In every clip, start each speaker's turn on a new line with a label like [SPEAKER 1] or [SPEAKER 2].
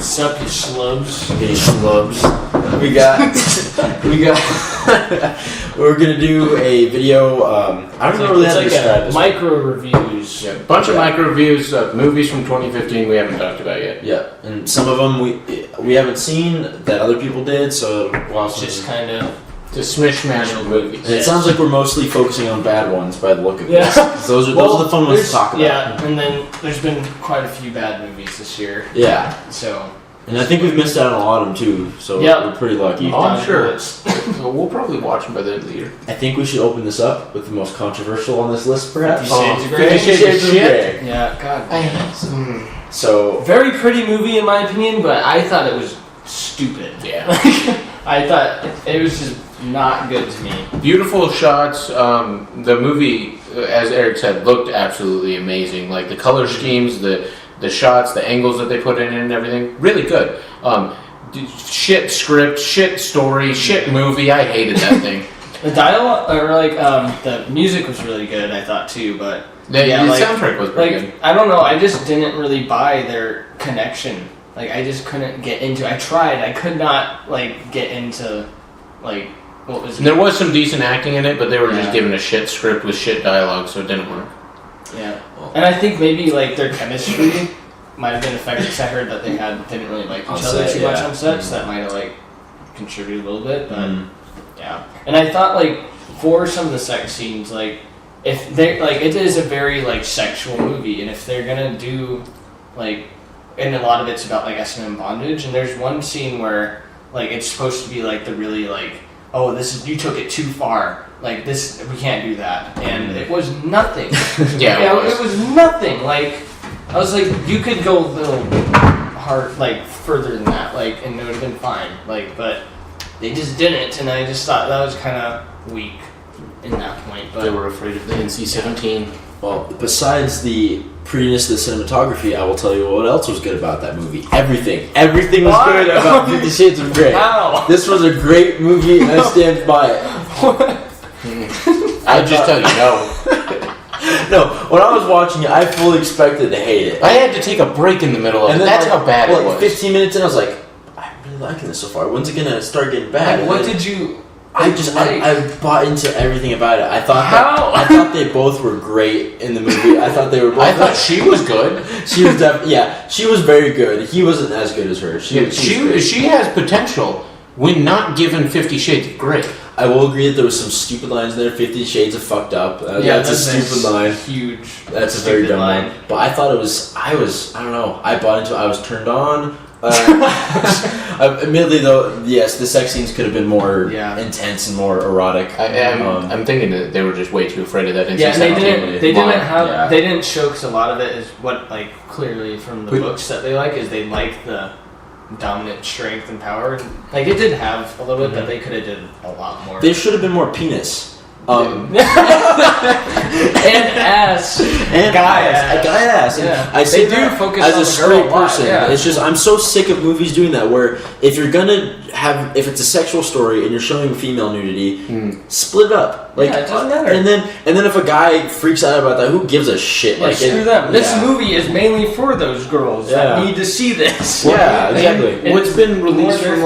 [SPEAKER 1] Sup, you schlubs.
[SPEAKER 2] Hey, schlubs. We're gonna do a video. I don't know really how to describe this.
[SPEAKER 1] Micro reviews.
[SPEAKER 3] Yeah, a bunch of micro reviews of movies from 2015 we haven't talked about yet.
[SPEAKER 2] Yeah, and some of them we haven't seen that other people did, so
[SPEAKER 1] well, just kind of
[SPEAKER 3] it's a smishmash of movies.
[SPEAKER 2] And it sounds like we're mostly focusing on bad ones by the look of this. Those are the fun ones to talk about.
[SPEAKER 1] Yeah, and then there's been quite a few bad movies this year.
[SPEAKER 2] Yeah.
[SPEAKER 1] So.
[SPEAKER 2] And I think we've missed out on a lot of them too, so we're pretty lucky.
[SPEAKER 3] Oh, I'm sure. So we'll probably watch them by the end of the year.
[SPEAKER 2] I think we should open this up with the most controversial on this list, perhaps.
[SPEAKER 1] 50
[SPEAKER 2] Shades of Grey.
[SPEAKER 1] Yeah, God.
[SPEAKER 2] So
[SPEAKER 1] very pretty movie in my opinion, but I thought it was stupid.
[SPEAKER 3] Yeah.
[SPEAKER 1] I thought it was just not good to me.
[SPEAKER 3] Beautiful shots. The movie, as Eric said, looked absolutely amazing. Like the color schemes, the shots, the angles that they put in and everything, really good. Shit script, shit story, shit movie. I hated that thing.
[SPEAKER 1] The dialogue, or the music was really good, I thought too, but
[SPEAKER 3] the soundtrack was pretty good.
[SPEAKER 1] I don't know, I just didn't really buy their connection. Like, I just couldn't get into. I tried, I could not get into what was.
[SPEAKER 3] There was some decent acting in it, but they were just given a shit script with shit dialogue, so it didn't work.
[SPEAKER 1] Yeah, and I think maybe their chemistry might have been affected because I heard that they didn't really like each other too much on set, so that might have contributed a little bit. But yeah, and I thought for some of the sex scenes, if they it is a very sexual movie, and if they're gonna do and a lot of it's about SM bondage, and there's one scene where it's supposed to be the really oh, you took it too far. This, we can't do that. And it was nothing. It was nothing. I was you could go a little hard, further than that, and it would have been fine. But they just didn't, and I just thought that was kind of weak in that point. But
[SPEAKER 3] they were afraid of the NC-17.
[SPEAKER 2] Well, besides the prettiness of the cinematography, I will tell you what else was good about that movie. Everything was good about 50 Shades of Grey.
[SPEAKER 1] How?
[SPEAKER 2] This was a great movie, and I stand by it.
[SPEAKER 3] I'll just tell you no.
[SPEAKER 2] No, when I was watching it, I fully expected to hate it.
[SPEAKER 3] I had to take a break in the middle of it. That's how bad it was.
[SPEAKER 2] 15 minutes in, I was like, I'm really liking this so far. When's it gonna start getting bad?
[SPEAKER 1] What did you?
[SPEAKER 2] I bought into everything about it. I thought they both were great in the movie. I thought they were both.
[SPEAKER 3] I thought she was good.
[SPEAKER 2] She was she was very good. He wasn't as good as her.
[SPEAKER 3] She has potential when not given 50 Shades of Grey.
[SPEAKER 2] I will agree that there was some stupid lines there. 50 Shades of fucked up. That's a stupid line.
[SPEAKER 1] Huge.
[SPEAKER 2] That's a very dumb line. But I thought it was. I don't know. I bought into it. I was turned on. Admittedly, though, yes, the sex scenes could have been more intense and more erotic.
[SPEAKER 3] I'm thinking that they were just way too afraid of that.
[SPEAKER 1] Yeah, they didn't show, because a lot of it is what clearly from the books that they is they like the dominant strength and power. It did have a little bit, but they could have did a lot more.
[SPEAKER 2] There should have been more penis.
[SPEAKER 1] And ass.
[SPEAKER 2] And guy ass.
[SPEAKER 1] Yeah.
[SPEAKER 2] I say
[SPEAKER 1] they
[SPEAKER 2] that
[SPEAKER 1] do focus
[SPEAKER 2] as
[SPEAKER 1] on
[SPEAKER 2] a straight person.
[SPEAKER 1] Yeah.
[SPEAKER 2] It's just, I'm so sick of movies doing that, where if you're gonna if it's a sexual story and you're showing female nudity, split it up.
[SPEAKER 1] It doesn't matter.
[SPEAKER 2] And then if a guy freaks out about that, who gives a shit?
[SPEAKER 1] Screw them. This movie is mainly for those girls that need to see this.
[SPEAKER 2] Yeah, exactly.
[SPEAKER 3] What's been released from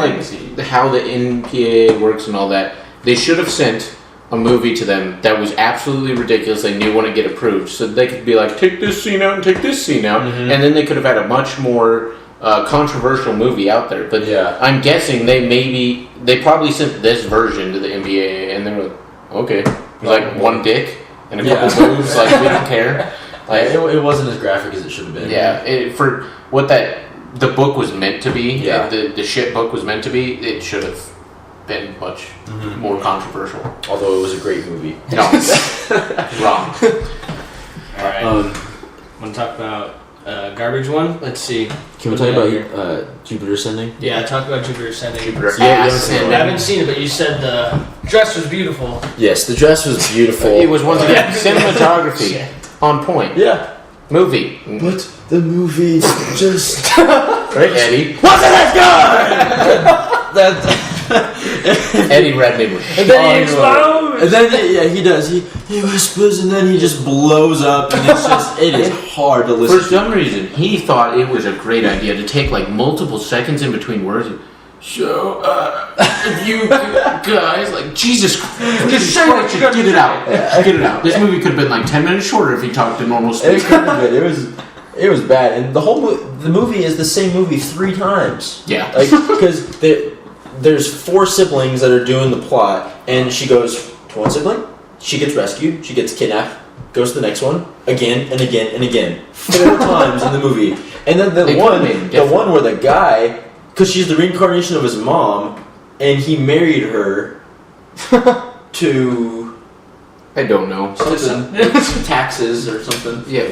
[SPEAKER 3] how the NPAA works and all that, they should have sent a movie to them that was absolutely ridiculous. They knew wouldn't get approved, so they could be take this scene out and take this scene out, and then they could have had a much more controversial movie out there. But I'm guessing they probably sent this version to the MPAA, and they were okay, one dick and a couple moves, we don't care.
[SPEAKER 2] It wasn't as graphic as it should have been.
[SPEAKER 3] Yeah, for what the book was meant to be, the shit book was meant to be, it should have been much more controversial.
[SPEAKER 2] Although it was a great movie.
[SPEAKER 3] No. Wrong.
[SPEAKER 1] Alright. Want to talk about garbage one? Let's see.
[SPEAKER 2] Can we talk about Jupiter Ascending?
[SPEAKER 1] Yeah, talk about Jupiter Ascending.
[SPEAKER 3] I
[SPEAKER 1] haven't seen it, but you said the dress was beautiful.
[SPEAKER 2] Yes, the dress was beautiful.
[SPEAKER 3] It was once again cinematography on point.
[SPEAKER 2] Yeah.
[SPEAKER 3] Movie.
[SPEAKER 2] But the movie just...
[SPEAKER 3] Right, Eddie?
[SPEAKER 2] Wasn't as good!
[SPEAKER 3] Eddie Redmayne was
[SPEAKER 1] and then he explodes!
[SPEAKER 2] And then he does. He whispers, and then he just blows up, and it is hard to listen.
[SPEAKER 3] For some reason, he thought it was a great idea to take like multiple seconds in between words. So, if you guys, like, Jesus Christ, just say what you gotta get it out. Get it out. This movie could have been like 10 minutes shorter if he talked in normal speed.
[SPEAKER 2] It could have been. It was bad, and the movie is the same movie 3 times.
[SPEAKER 3] Yeah.
[SPEAKER 2] Like, because there's 4 siblings that are doing the plot, and she goes to one sibling, she gets rescued, she gets kidnapped, goes to the next one, again and again and again, 4 times in the movie, and then the one where the guy. Because she's the reincarnation of his mom, and he married her to...
[SPEAKER 3] I don't know.
[SPEAKER 2] Taxes or something.
[SPEAKER 3] Yeah,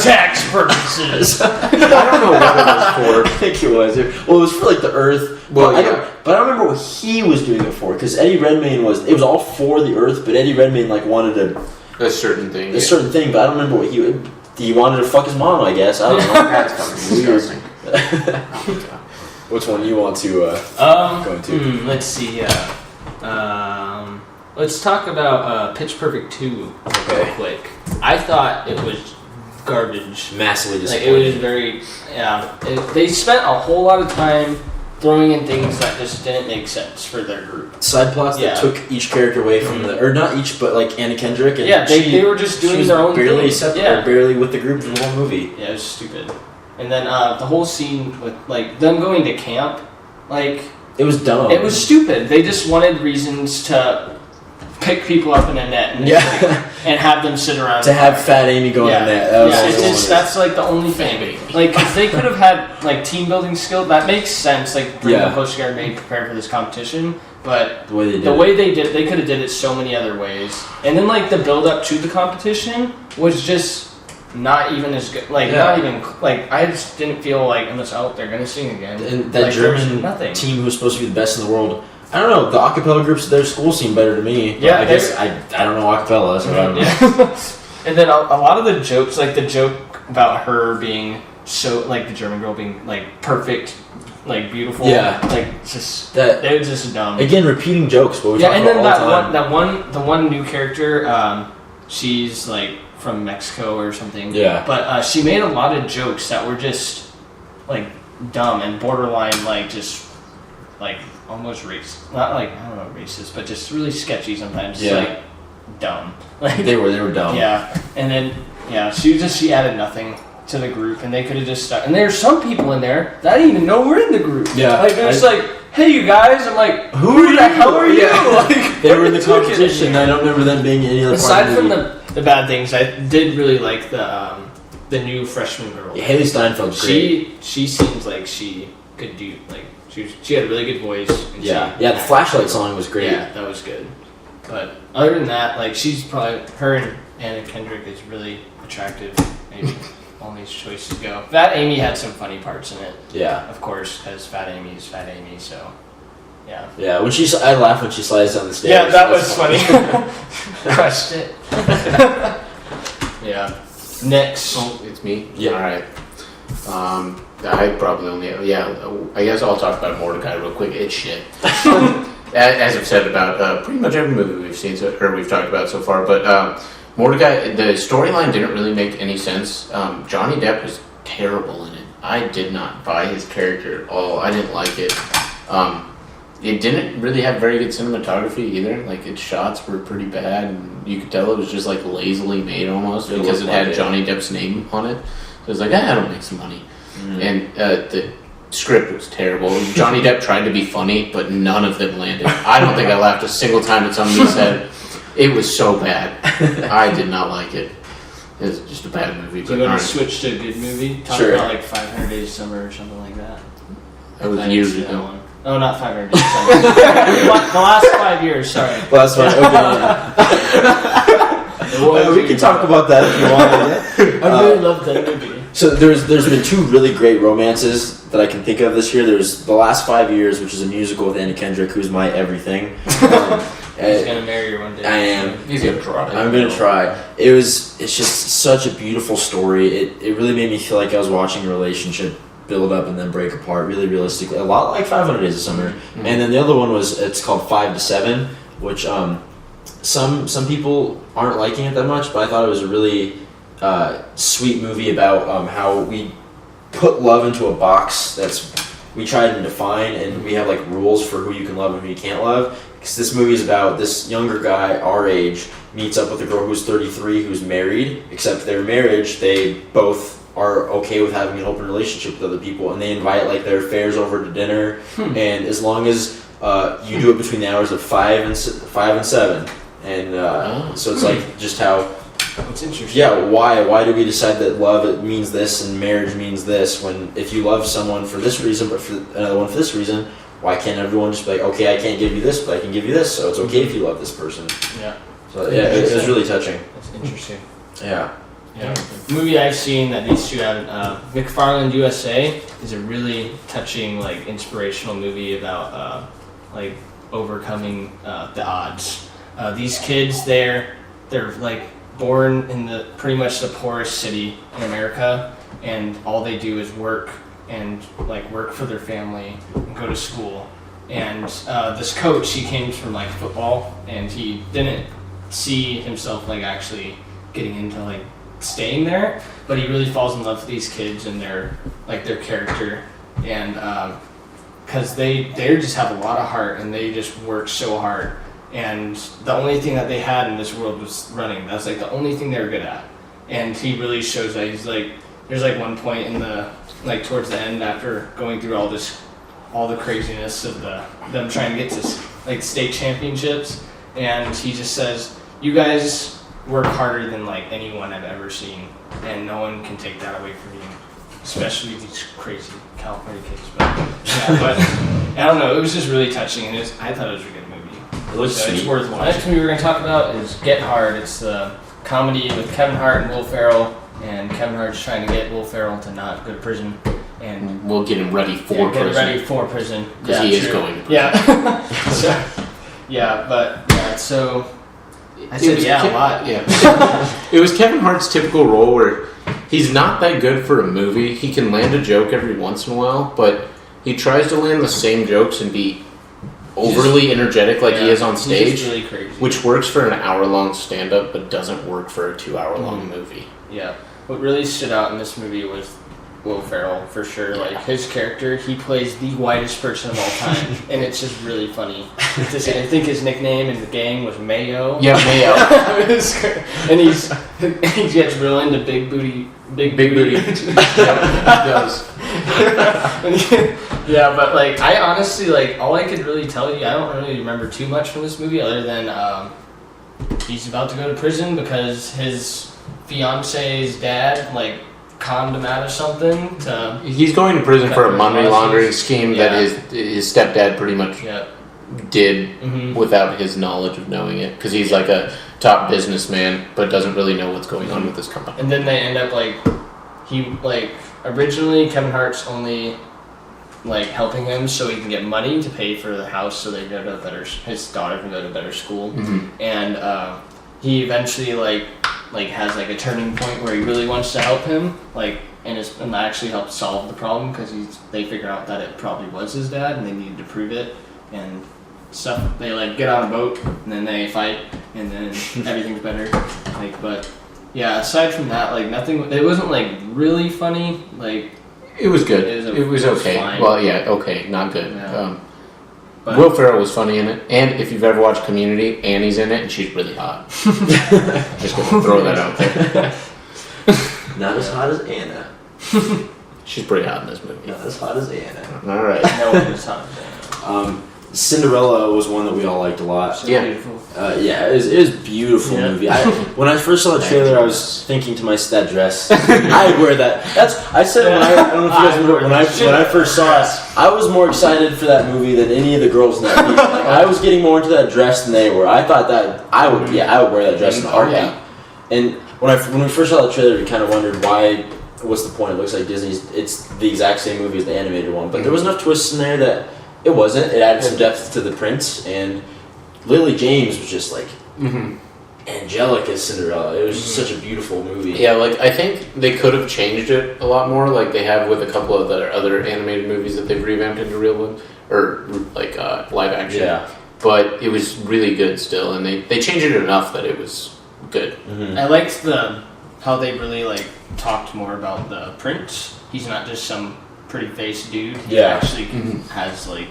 [SPEAKER 1] tax purposes.
[SPEAKER 3] I don't know what it was for.
[SPEAKER 2] I think it was. Well, it was for like the Earth.
[SPEAKER 3] Well,
[SPEAKER 2] I don't remember what he was doing it for. Because Eddie Redmayne it was all for the Earth, but Eddie Redmayne like wanted
[SPEAKER 3] a certain thing.
[SPEAKER 2] Certain thing, but I don't remember what he wanted to fuck his mom. I guess I don't know.
[SPEAKER 3] That's fucking disgusting.
[SPEAKER 2] Which one you want to go into?
[SPEAKER 1] Let's see. Let's talk about Pitch Perfect 2 real quick. I thought it was garbage.
[SPEAKER 2] Massively disappointing.
[SPEAKER 1] Like, it was very... Yeah. They spent a whole lot of time throwing in things that just didn't make sense for their group.
[SPEAKER 2] Side plots that took each character away from or not each, but like Anna Kendrick. And
[SPEAKER 1] they were just doing their own thing.
[SPEAKER 2] Barely with the group for the whole movie.
[SPEAKER 1] Yeah, it was stupid. And then the whole scene with like them going to camp, like
[SPEAKER 2] it was dumb.
[SPEAKER 1] It was stupid. They just wanted reasons to pick people up in a net and and have them sit around.
[SPEAKER 2] To have Fat Amy go in the net.
[SPEAKER 1] That's like the only thing. Like if they could have had like team building skill, that makes sense. Like bring the Coast Guard maybe prepared for this competition. But the way they did it, they could have did it so many other ways. And then like the build up to the competition was just not even as good. Like not even like I just didn't feel like they're gonna sing again.
[SPEAKER 2] And that German team who was supposed to be the best in the world. I don't know. The acapella groups at their school seem better to me.
[SPEAKER 1] Yeah,
[SPEAKER 2] I guess I don't know acapella. So I don't know.
[SPEAKER 1] And then a lot of the jokes, like the joke about her being so like the German girl being like perfect. Like beautiful, like just it was just dumb.
[SPEAKER 2] Again, repeating jokes. But
[SPEAKER 1] and then the one new character, she's like from Mexico or something. Yeah. But she made a lot of jokes that were just like dumb and borderline, like just like almost racist. Not like I don't know racist, but just really sketchy sometimes. Yeah. Like dumb. Like
[SPEAKER 2] they were dumb.
[SPEAKER 1] Yeah. And then she added nothing to the group, and they could have just stuck. And there's some people in there that I didn't even know were in the group. Yeah, like they're just like, "Hey, you guys!" I'm like, "Who the hell are you?" Like,
[SPEAKER 2] they were in the competition. I don't remember them being any other.
[SPEAKER 1] Aside from the bad things, I did really like the new freshman girl.
[SPEAKER 2] Yeah, Haley Steinfeld's great.
[SPEAKER 1] She seems like she could do like she had a really good voice. And
[SPEAKER 2] the Flashlight song was great.
[SPEAKER 1] Yeah, that was good. But other than that, like she's probably her and Anna Kendrick is really attractive. Maybe. All these choices go. Fat Amy had some funny parts in it. Yeah. Of course, because Fat Amy is Fat Amy, so... Yeah.
[SPEAKER 2] Yeah, I laughed when she slides down the stairs.
[SPEAKER 1] Yeah, that was funny. Crushed it. Yeah. Next.
[SPEAKER 3] Oh, it's me?
[SPEAKER 2] Yeah.
[SPEAKER 3] Alright. I probably only... I guess I'll talk about Mordecai real quick. It's shit. As I've said about pretty much every movie we've seen, or we've talked about so far, but... Mordecai, the storyline didn't really make any sense. Johnny Depp was terrible in it. I did not buy his character at all. I didn't like it. It didn't really have very good cinematography either. Like, its shots were pretty bad, and you could tell it was just, like, lazily made almost because it had Johnny Depp's name on it. So it was like, it'll make some money. Mm-hmm. And the script was terrible. Johnny Depp tried to be funny, but none of them landed. I don't think I laughed a single time at something he said. It was so bad. I did not like it. It was just a bad movie.
[SPEAKER 1] Do you want to switch to a good movie? Talk about like 500 Days of Summer or something like that.
[SPEAKER 3] That was years ago.
[SPEAKER 1] Oh, not 500 Days of Summer. The last 5 years, sorry.
[SPEAKER 2] Last 5, okay. We can talk about that if you want.
[SPEAKER 1] I really loved that movie.
[SPEAKER 2] So there's been 2 really great romances that I can think of this year. There's The Last 5 Years, which is a musical with Anna Kendrick, who's my everything.
[SPEAKER 1] He's gonna marry her one day.
[SPEAKER 2] I am.
[SPEAKER 3] He's gonna try.
[SPEAKER 2] I'm gonna try. It's just such a beautiful story. It really made me feel like I was watching a relationship build up and then break apart. Really realistically, a lot like 500 Days of Summer. Mm-hmm. And then the other one it's called 5 to 7, which some people aren't liking it that much, but I thought it was a really sweet movie about how we put love into a box we try to define, and we have like rules for who you can love and who you can't love. Because this movie is about this younger guy our age meets up with a girl who's 33 who's married, except their marriage, they both are okay with having an open relationship with other people, and they invite like their affairs over to dinner, and as long as you do it between the hours of 5 and 7, and so it's like just how.
[SPEAKER 1] It's interesting.
[SPEAKER 2] Yeah, why do we decide that love it means this and marriage means this, when if you love someone for this reason but for another one for this reason, why can't everyone just be like, okay, I can't give you this, but I can give you this, so it's okay if you love this person.
[SPEAKER 1] Yeah.
[SPEAKER 2] So yeah, it was really touching.
[SPEAKER 1] That's interesting.
[SPEAKER 2] Yeah.
[SPEAKER 1] Yeah. The movie I've seen that these two have, McFarland USA, is a really touching, like, inspirational movie about like overcoming the odds. These kids, they're like born in pretty much the poorest city in America, and all they do is work and like work for their family and go to school. And this coach, he came from like football, and he didn't see himself like actually getting into like staying there, but he really falls in love with these kids and their character, and because they just have a lot of heart and they just work so hard. And the only thing that they had in this world was running. That's like the only thing they were good at. And he really shows that. He's like, there's like one point in like towards the end, after going through all the craziness of them trying to get to like state championships, and he just says, "You guys work harder than like anyone I've ever seen, and no one can take that away from you, especially these crazy California kids." But I don't know. It was just really touching, and I thought it was a good movie.
[SPEAKER 2] It looks
[SPEAKER 1] So
[SPEAKER 2] sweet.
[SPEAKER 1] it's worth watching. Next movie we're going to talk about is Get Hard. It's the comedy with Kevin Hart and Will Ferrell, and Kevin Hart's trying to get Will Ferrell to not go to prison, and
[SPEAKER 3] We'll get him ready for
[SPEAKER 1] get
[SPEAKER 3] prison.
[SPEAKER 1] ready for prison.
[SPEAKER 3] Because he is going to prison.
[SPEAKER 1] Yeah. So I said a lot.
[SPEAKER 3] Yeah. It was Kevin Hart's typical role where he's not that good for a movie. He can land a joke every once in a while, but he tries to land the same jokes and be overly energetic like he is on stage,
[SPEAKER 1] He's really crazy.
[SPEAKER 3] which works for an hour-long stand-up but doesn't work for a 2-hour-long movie.
[SPEAKER 1] Yeah. What really stood out in this movie was Will Ferrell, for sure.
[SPEAKER 3] Yeah.
[SPEAKER 1] Like, his character, he plays the whitest person of all time, and it's just really funny to see. I think his nickname in the gang was Mayo.
[SPEAKER 3] Yeah, Mayo.
[SPEAKER 1] And he gets real into big booty.
[SPEAKER 3] Big booty. Yeah, he does.
[SPEAKER 1] Yeah, but like, I honestly, like, all I could really tell you, I don't really remember too much from this movie other than he's about to go to prison because his fiance's dad, like, conned him out of something.
[SPEAKER 3] He's going to prison for a money laundering scheme that his stepdad pretty much did without his knowledge of knowing it, because he's like a top businessman but doesn't really know what's going on with his company.
[SPEAKER 1] And then they end up originally Kevin Hart's only like helping him so he can get money to pay for the house so they go to his daughter can go to a better school. And he eventually like has like a turning point where he really wants to help him, like, and actually help solve the problem, because they figure out that it probably was his dad and they needed to prove it and stuff. They like get on a boat and then they fight and then everything's better. Like, but yeah, aside from that, like, nothing. It wasn't like really funny. Like,
[SPEAKER 3] it was good. It was okay.
[SPEAKER 1] Fine.
[SPEAKER 3] Well, yeah, okay, not good.
[SPEAKER 1] Yeah. But
[SPEAKER 3] Will Ferrell was funny in it, and if you've ever watched Community, Annie's in it, and she's really hot. Just gonna throw that out there.
[SPEAKER 2] Not as hot as Anna.
[SPEAKER 3] She's pretty hot in this movie.
[SPEAKER 2] Not as hot as Anna.
[SPEAKER 3] All right.
[SPEAKER 1] no one was hot.
[SPEAKER 2] Cinderella was one that we all liked a lot.
[SPEAKER 1] So
[SPEAKER 3] Yeah.
[SPEAKER 1] beautiful.
[SPEAKER 2] It was a beautiful movie. When I first saw the trailer, I was thinking to myself, that dress, I'd wear that. I said when I don't know if you guys remember, when I first saw it, I was more excited for that movie than any of the girls in that movie. Like, I was getting more into that dress than they were. I thought that I would wear that dress in a heartbeat.
[SPEAKER 3] Yeah.
[SPEAKER 2] And when we first saw the trailer, we kind of wondered what's the point? It looks like Disney's. It's the exact same movie as the animated one, but there was enough twists in there that it wasn't. It added some depth to the prince, and Lily James was just like angelic as Cinderella. It was just such a beautiful movie.
[SPEAKER 3] Yeah, like, I think they could have changed it a lot more, like they have with a couple of the other animated movies that they've revamped into real ones, or like live action.
[SPEAKER 2] Yeah.
[SPEAKER 3] but it was really good still, and they changed it enough that it was good.
[SPEAKER 2] Mm-hmm.
[SPEAKER 1] I liked how they really like talked more about the prince. He's not just some pretty faced dude. He actually has like,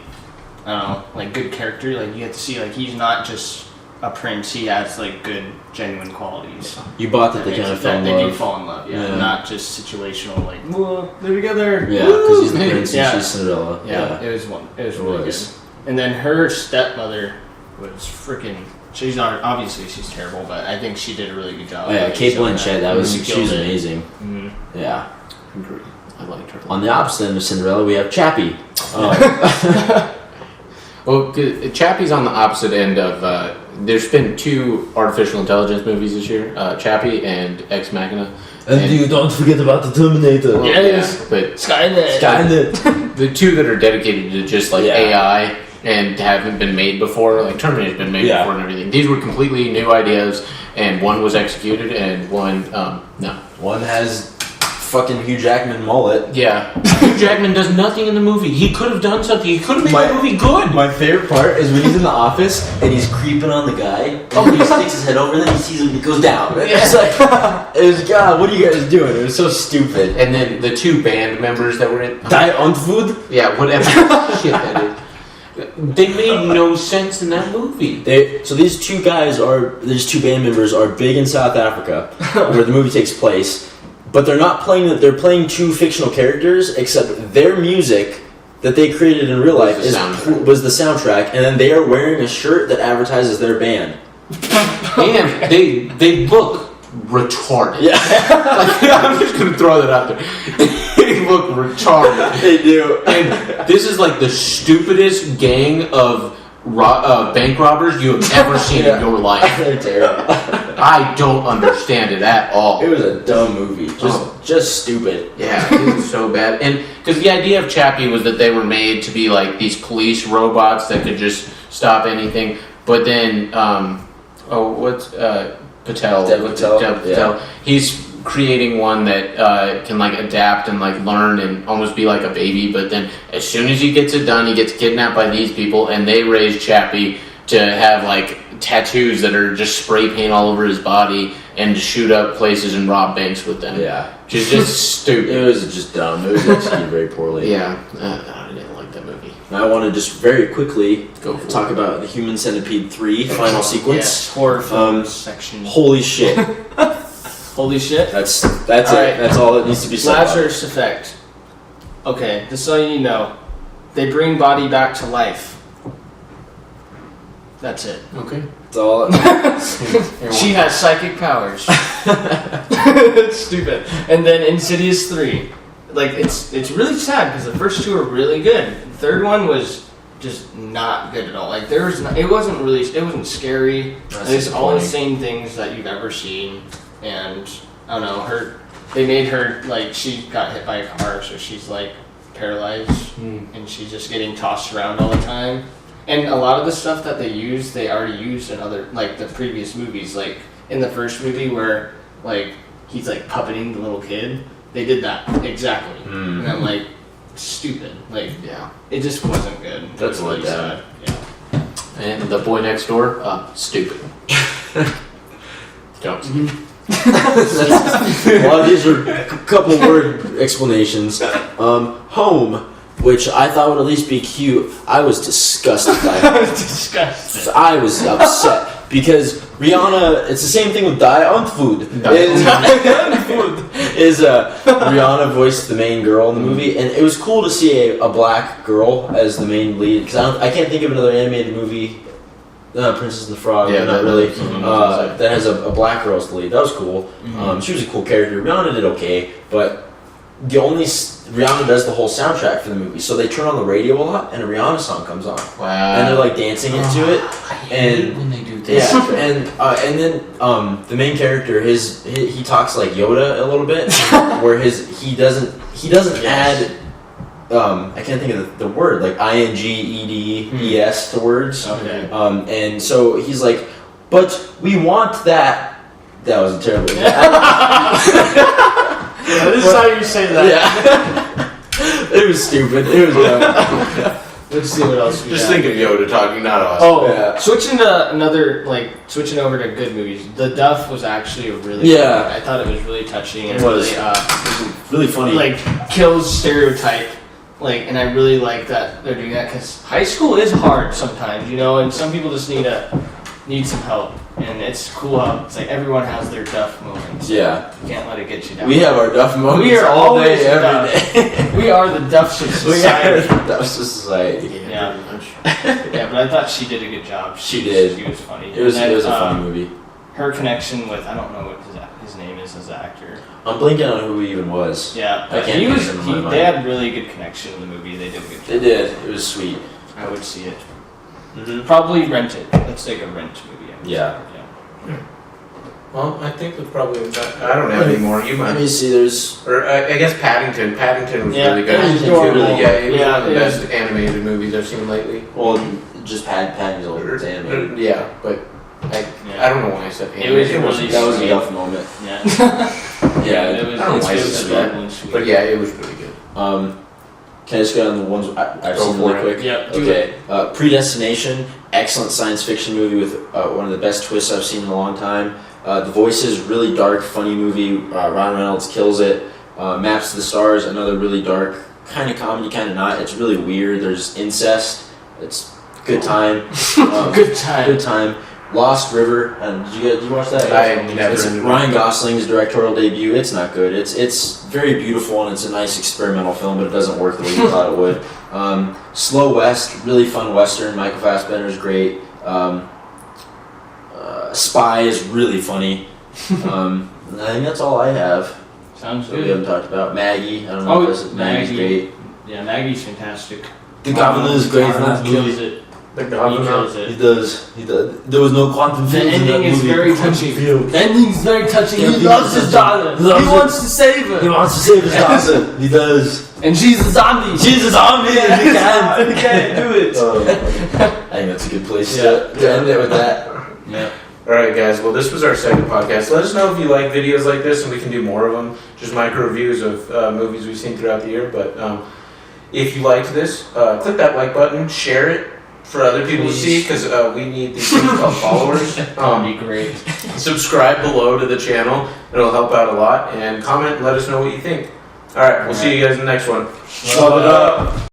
[SPEAKER 1] I don't know, like good character. Like you get to see like he's not just a prince. He has like good, genuine qualities.
[SPEAKER 2] You bought that they kind of fell in love.
[SPEAKER 1] They do fall in love, not just situational. Like, whoa, they're together.
[SPEAKER 2] Yeah, because he's the prince and she's Cinderella.
[SPEAKER 1] Yeah, it was really good. And then her stepmother was freaking. She's not obviously she's terrible, but I think she did a really good job.
[SPEAKER 2] Oh, yeah, Kate Blanchett. She was amazing.
[SPEAKER 1] Mm-hmm.
[SPEAKER 2] Yeah,
[SPEAKER 3] Agreed. I liked her.
[SPEAKER 2] On the opposite end of Cinderella, we have Chappie.
[SPEAKER 3] Well, Chappie's on the opposite end of. There's been 2 artificial intelligence movies this year, Chappie and Ex Machina.
[SPEAKER 2] And you don't forget about the Terminator.
[SPEAKER 3] Well,
[SPEAKER 1] yes,
[SPEAKER 3] but
[SPEAKER 2] Skynet.
[SPEAKER 3] The 2 that are dedicated to just like AI and haven't been made before, like Terminator's been made before and everything. These were completely new ideas, and one was executed, and one no.
[SPEAKER 2] One has fucking Hugh Jackman mullet.
[SPEAKER 3] Yeah, Hugh Jackman does nothing in the movie. He could have done something. He could have made the movie good.
[SPEAKER 2] My favorite part is when he's in the office and he's creeping on the guy. Oh, he sticks his head over and then he sees him and he goes down. It's like, God, what are you guys doing? It was so stupid.
[SPEAKER 3] And then the 2 band members that were in
[SPEAKER 2] Die on food?
[SPEAKER 3] Yeah, whatever shit that is. They made no sense in that movie.
[SPEAKER 2] So these 2 band members are big in South Africa, where the movie takes place. But they're not playing. They're playing 2 fictional characters, except their music that they created in real life was the soundtrack, and then they are wearing a shirt that advertises their band.
[SPEAKER 3] And they look retarded.
[SPEAKER 2] Yeah,
[SPEAKER 3] I'm just gonna throw that out there. They look retarded.
[SPEAKER 2] They do.
[SPEAKER 3] And this is like the stupidest gang of bank robbers you have ever seen in your life.
[SPEAKER 2] They're terrible.
[SPEAKER 3] I don't understand it at all.
[SPEAKER 2] It was a dumb movie. Just stupid.
[SPEAKER 3] Yeah, it was so bad. And because the idea of Chappie was that they were made to be like these police robots that could just stop anything. But then, Patel?
[SPEAKER 2] Dev Patel.
[SPEAKER 3] He's creating one that can like adapt and like learn and almost be like a baby. But then, as soon as he gets it done, he gets kidnapped by these people, and they raise Chappie to have like tattoos that are just spray paint all over his body and to shoot up places and rob banks with them.
[SPEAKER 2] Yeah.
[SPEAKER 3] Just stupid.
[SPEAKER 2] It was just dumb. It was executed very poorly.
[SPEAKER 3] Yeah. I didn't like that movie.
[SPEAKER 2] I want to just very quickly talk about the Human Centipede 3 final sequence.
[SPEAKER 1] Yes, horror film section.
[SPEAKER 2] Holy shit.
[SPEAKER 1] Holy shit.
[SPEAKER 2] That's it. That's all that needs to be said.
[SPEAKER 1] Lazarus effect. Okay, just so you know, they bring body back to life. That's it.
[SPEAKER 3] Okay.
[SPEAKER 2] That's all.
[SPEAKER 1] She has psychic powers. It's stupid. And then Insidious 3. Like it's really sad because the first 2 are really good. The third one was just not good at all. Like it wasn't scary. It's all the same things that you've ever seen. And I don't know, they made her like she got hit by a car, so she's like paralyzed and she's just getting tossed around all the time. And a lot of the stuff that they already used in other, like the previous movies, like in the first movie where like he's like puppeting the little kid, they did that exactly. And I'm like, stupid. Like, it just wasn't good.
[SPEAKER 2] That's
[SPEAKER 1] really sad. Yeah.
[SPEAKER 3] And the boy next door, stupid. Don't.
[SPEAKER 2] Well, these are a couple word explanations. Home, which I thought would at least be cute. I was disgusted by it.
[SPEAKER 1] I was disgusted.
[SPEAKER 2] I was upset because Rihanna. It's the same thing with Die on Food. Rihanna voiced the main girl in the movie, and it was cool to see a black girl as the main lead. Because I can't think of another animated movie. Princess and the Frog, not really. That has a black girl as the lead. That was cool. She was a cool character. Rihanna did okay, but Rihanna does the whole soundtrack for the movie. So they turn on the radio a lot, and a Rihanna song comes on.
[SPEAKER 3] Wow.
[SPEAKER 2] And they're like dancing into it.
[SPEAKER 3] I hate when they do this.
[SPEAKER 2] Yeah, and then the main character, he talks like Yoda a little bit, where he doesn't add. I can't think of the word, like INGEDES to words.
[SPEAKER 1] Okay.
[SPEAKER 2] And so he's like, but we want that. That was a terrible.
[SPEAKER 1] This is how you say that.
[SPEAKER 2] Yeah. It was stupid. It was.
[SPEAKER 1] Let's see what else we
[SPEAKER 3] Just
[SPEAKER 1] got.
[SPEAKER 3] think of Yoda talking, not us.
[SPEAKER 1] Oh,
[SPEAKER 2] Yeah.
[SPEAKER 1] switching over to good movies. The Duff was actually a really
[SPEAKER 2] Yeah.
[SPEAKER 1] good. I thought it was really touching and
[SPEAKER 2] It was.
[SPEAKER 1] really
[SPEAKER 2] Really funny.
[SPEAKER 1] like kills stereotype. Like, and I really like that they're doing that because high school is hard sometimes, you know, and some people just need some help. And it's cool how it's like everyone has their Duff moments.
[SPEAKER 2] Yeah.
[SPEAKER 1] You can't let it get you down.
[SPEAKER 2] We have our Duff moments
[SPEAKER 1] We are
[SPEAKER 2] all
[SPEAKER 1] always
[SPEAKER 2] day, every day.
[SPEAKER 1] We are the Duffs of
[SPEAKER 2] We are
[SPEAKER 1] society.
[SPEAKER 2] the Duffs of society.
[SPEAKER 1] Yeah.
[SPEAKER 3] pretty much.
[SPEAKER 1] Yeah, but I thought she did a good job.
[SPEAKER 2] She did.
[SPEAKER 1] She was funny.
[SPEAKER 2] It was
[SPEAKER 1] And then,
[SPEAKER 2] a funny movie.
[SPEAKER 1] Her connection with I don't know what his name is as an actor.
[SPEAKER 2] I'm blinking on who he even was.
[SPEAKER 1] Yeah,
[SPEAKER 2] I can't
[SPEAKER 1] he was.
[SPEAKER 2] picture him in my mind.
[SPEAKER 1] They had really good connection in the movie. They did a good job.
[SPEAKER 2] They did. It was sweet.
[SPEAKER 1] I would see it.
[SPEAKER 2] Mm-hmm.
[SPEAKER 1] Probably rent it. Let's take a rent movie. I would
[SPEAKER 2] Yeah.
[SPEAKER 1] say.
[SPEAKER 3] Well, I think we probably. I don't have any more. You
[SPEAKER 2] Let
[SPEAKER 3] might.
[SPEAKER 2] me see. There's.
[SPEAKER 3] Or I guess Paddington. Paddington was
[SPEAKER 1] Yeah,
[SPEAKER 3] really good.
[SPEAKER 1] Paddington's
[SPEAKER 2] adorable.
[SPEAKER 3] Yeah, it was
[SPEAKER 1] Yeah,
[SPEAKER 3] one of the
[SPEAKER 1] it
[SPEAKER 3] best animated movies I've seen lately.
[SPEAKER 2] Well, just Paddington's old. It's animated.
[SPEAKER 3] Yeah, but I don't know why I said
[SPEAKER 1] It
[SPEAKER 3] animated.
[SPEAKER 1] was really
[SPEAKER 2] That was a
[SPEAKER 1] sweet.
[SPEAKER 2] Duff moment.
[SPEAKER 1] Yeah.
[SPEAKER 2] Yeah.
[SPEAKER 1] It was.
[SPEAKER 3] I don't know why
[SPEAKER 1] It
[SPEAKER 3] it's
[SPEAKER 1] was
[SPEAKER 3] sweet.
[SPEAKER 1] adorable and sweet.
[SPEAKER 3] But yeah, it was really good.
[SPEAKER 2] Can I just get on the ones I've
[SPEAKER 3] Go
[SPEAKER 2] seen
[SPEAKER 3] for
[SPEAKER 2] really
[SPEAKER 3] it.
[SPEAKER 2] quick?
[SPEAKER 1] Yeah. do
[SPEAKER 2] Okay. Predestination, excellent science fiction movie with one of the best twists I've seen in a long time. The Voices, really dark, funny movie. Ryan Reynolds kills it. Maps to the Stars, another really dark, kind of comedy, kind of not. It's really weird. There's incest. It's good time.
[SPEAKER 1] Good time.
[SPEAKER 2] Good time. Lost River. Did you watch that?
[SPEAKER 3] I never
[SPEAKER 2] It's
[SPEAKER 3] ended up-
[SPEAKER 2] Ryan Gosling's directorial debut. It's not good. It's very beautiful and it's a nice experimental film, but it doesn't work the way you thought it would. Slow West, really fun western. Michael Fassbender's great. Spy is really funny. I think that's all I have
[SPEAKER 1] Sounds
[SPEAKER 2] that we
[SPEAKER 1] good.
[SPEAKER 2] haven't talked about. Maggie, I don't know
[SPEAKER 1] Oh,
[SPEAKER 2] if this Maggie's
[SPEAKER 1] Maggie.
[SPEAKER 2] great.
[SPEAKER 1] Yeah, Maggie's fantastic.
[SPEAKER 2] The Governor is great in that
[SPEAKER 1] Kills
[SPEAKER 2] movie.
[SPEAKER 1] it.
[SPEAKER 3] The
[SPEAKER 1] He
[SPEAKER 3] Governor.
[SPEAKER 1] kills
[SPEAKER 2] He
[SPEAKER 1] it.
[SPEAKER 2] does. He does. There was no quantum
[SPEAKER 1] The
[SPEAKER 2] field in that
[SPEAKER 1] ending is
[SPEAKER 2] movie.
[SPEAKER 1] very
[SPEAKER 2] Quantum
[SPEAKER 1] touching.
[SPEAKER 2] field.
[SPEAKER 1] The ending's very touching.
[SPEAKER 2] Yeah,
[SPEAKER 1] He loves his daughter.
[SPEAKER 2] He loves
[SPEAKER 1] He
[SPEAKER 2] it.
[SPEAKER 1] wants to save
[SPEAKER 2] He
[SPEAKER 1] her.
[SPEAKER 2] wants to save his daughter. He does.
[SPEAKER 1] And she's a zombie.
[SPEAKER 2] She's a zombie.
[SPEAKER 1] Yeah,
[SPEAKER 2] He can't.
[SPEAKER 1] he can't do it.
[SPEAKER 2] I think that's a good place
[SPEAKER 1] Yeah.
[SPEAKER 2] to end it with that.
[SPEAKER 1] Yeah.
[SPEAKER 3] Alright guys, well this was our second podcast. Let us know if you like videos like this and we can do more of them. Just micro reviews of movies we've seen throughout the year. But if you liked this, click that like button, share it for other people to see because we need these things called followers.
[SPEAKER 1] That'd be great.
[SPEAKER 3] Subscribe below to the channel. It'll help out a lot. And comment and let us know what you think. Alright, we'll see you guys in the next one.
[SPEAKER 2] Shut it up.